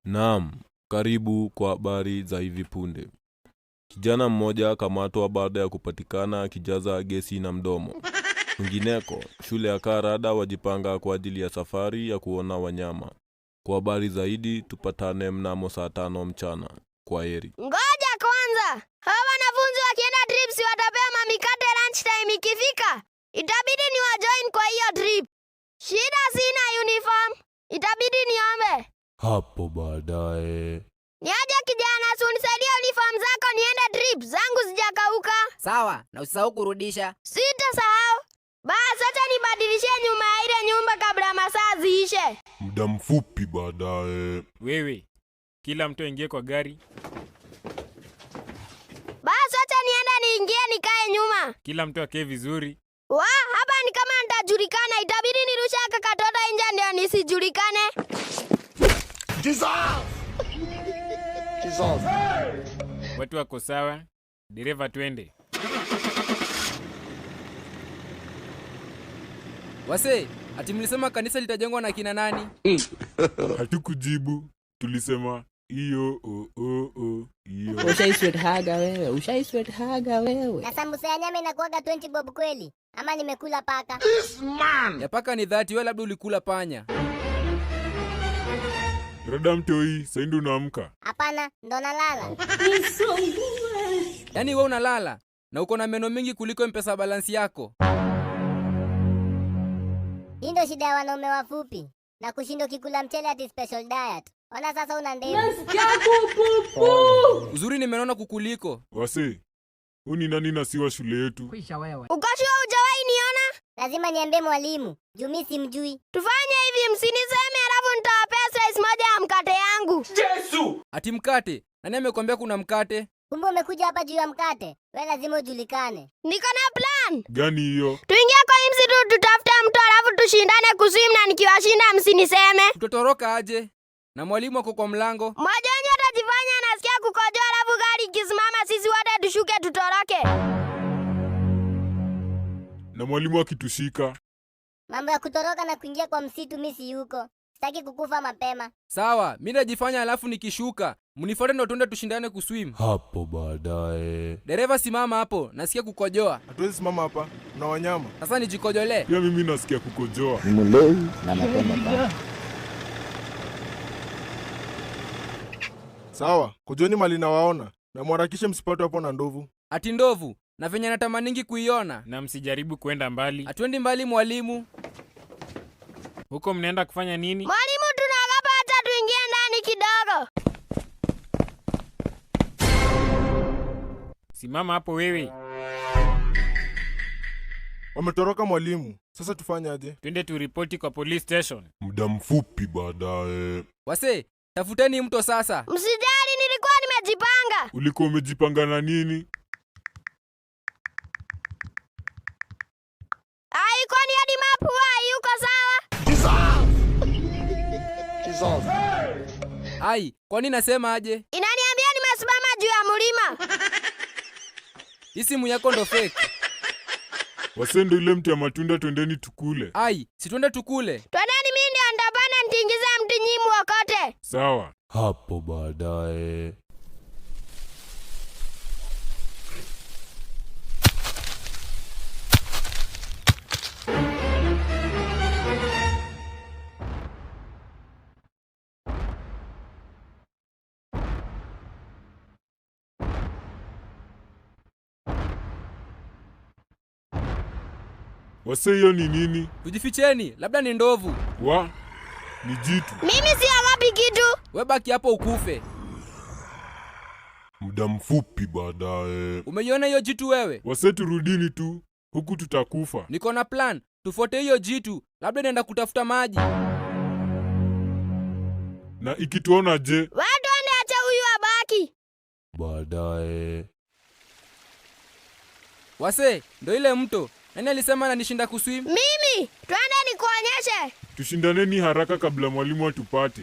Naam, karibu kwa habari za hivi punde. Kijana mmoja akamatwa baada ya kupatikana akijaza gesi na mdomo. Kwingineko, shule ya Karada wajipanga kwa ajili ya safari ya kuona wanyama. Kwa habari zaidi tupatane mnamo saa 5 mchana. Kwaheri. Ngoja kwanza. Hawa wanafunzi wakienda trips watapewa mamikate lunch time ikifika. Itabidi ni wajoin kwa hiyo trip. Shida sina uniform. Itabidi niombe. Hapo baadaye. Niaje kijana, si unisaidie uniform zako niende trip. Zangu zijakauka. Sawa, na usisahau kurudisha. Sitasahau. Basi acha nibadilishe nyuma ya ile nyumba kabla masaa ziishe. Muda mfupi baadaye. Wewe, kila mtu aingie kwa gari. Basi acha niende niingie nikae nyuma. Kila mtu akae vizuri. Hapa ni kama nitajulikana, itabidi nirushe katoto nje ndio nisijulikane. Watu wako sawa. Dereva twende. Wase, ati mlisema kanisa litajengwa na kina nani? Hatukujibu. Tulisema iyo iyo. Ushaiswethaga wewe. Na sambusa ya nyama inakuwaga 20 bob kweli? Ama nimekula paka? Ya paka ni 30, wewe labda ulikula panya. Rada mtoi, sasa ndio unaamka? Hapana, ndo nalala. Yaani wewe unalala na uko na meno mingi kuliko M-Pesa balance yako. Hii ndio shida ya wanaume wafupi. Na kushinda kikula mchele ati special diet. Ona sasa una ndevu. Uzuri nimeona kukuliko. Wase, uni nani na siwa shule yetu? Ukashua hujawahi niona? Lazima niambie mwalimu. Jumi simjui. Tufanye hivi, msiniseme alafu nitawapea slice moja ya mkate yangu. Yesu! Ati mkate? Nani amekwambia kuna mkate? Kumbe umekuja hapa juu ya mkate. Wewe lazima ujulikane. Niko na plan. Gani hiyo? Tuingie kwa hii msitu tutafute mtu alafu tushindane kuswim na nikiwashinda msiniseme. Tutotoroka aje? Na mwalimu ako kwa mlango. Mmoja wenye atajifanya anasikia kukojoa alafu gari ikisimama sisi wote tushuke tutoroke. Na mwalimu akitushika? Mambo ya kutoroka na kuingia kwa msitu mimi si yuko. Sitaki kukufa mapema. Sawa, mimi najifanya alafu nikishuka. Mnifuate ndo tuende tushindane kuswim. Hapo baadaye. Dereva simama hapo, nasikia kukojoa. Hatuwezi simama hapa, kuna wanyama. Sasa nijikojolee. Pia mimi nasikia kukojoa. Mlevi na napenda sana. Sawa, kujoni mali nawaona. Na mwarakishe msipate hapo na ndovu. Ati ndovu, na venye natamaningi kuiona. Na msijaribu kwenda mbali. Hatuendi mbali mwalimu. Huko mnaenda kufanya nini? Mwalimu, tunaogopa hata tuingie ndani kidogo. Simama hapo wewe. Wametoroka mwalimu. Sasa tufanye aje? Twende turipoti kwa police station. Muda mfupi baadaye. Wase, tafuteni mto sasa. Msijali, nilikuwa nimejipanga. Ulikuwa umejipanga na nini? Kwani hadi mapu yuko sawa? Ai, kwani nasema aje? Inaniambia nimesimama juu ya mlima. Hii simu yako ndo fake. Wasendo ile mti ya matunda twendeni tukule. Ai, si twende tukule. Twendeni, mimi ndio ndapanda nitingize mti nyimu wakote. Sawa. Hapo baadaye. Wase, hiyo ni nini? Tujificheni, labda ni ndovu. Ni jitu. Mimi siogopi kitu. We baki hapo ukufe. Muda mfupi baadaye. Umeiona hiyo jitu wewe? Wase, turudini tu. Huku tutakufa. Niko na plan. Tufuate hiyo jitu. Labda nenda kutafuta maji. Na ikituona je? Watu wende, acha huyu abaki. Baadaye. Wase, ndo ile mto. Nani alisema ananishinda kuswim? Mimi, twende nikuonyeshe. Tushindaneni haraka kabla mwalimu atupate.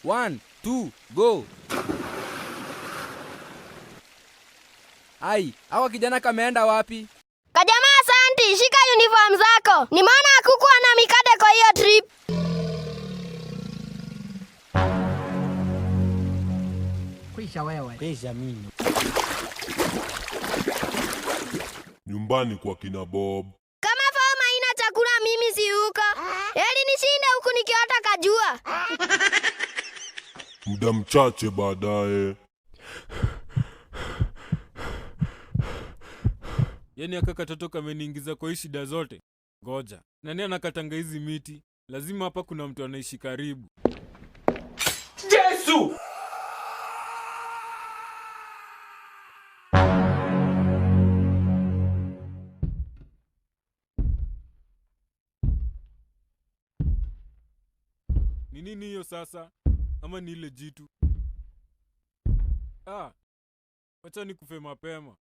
1, 2, go. Ai, hawa kijana kameenda wapi? Kajamaa, asanti, shika uniform zako. Nimeona hakukuwa na mikate kwa hiyo trip. Pisha wewe. Pisha mimi. Nyumbani kwa kina Bob. Kama fama haina chakula mimi si huko. Heri nishinde huku nikiota kajua. Muda mchache baadaye. Yaani aka katoto kameniingiza kwa hii shida zote. Ngoja. Nani anakatanga hizi miti? Lazima hapa kuna mtu anaishi karibu. Yesu! Ni nini hiyo sasa? Ama ni ile jitu? Wacha nikufe mapema.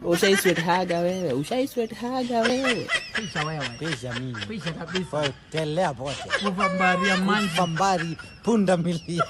Ushaiswetaga wewe. Pisha wewe. Pisha mimi. Pisha kabisa. Telea pote. Kuvambaria manji. Punda milia.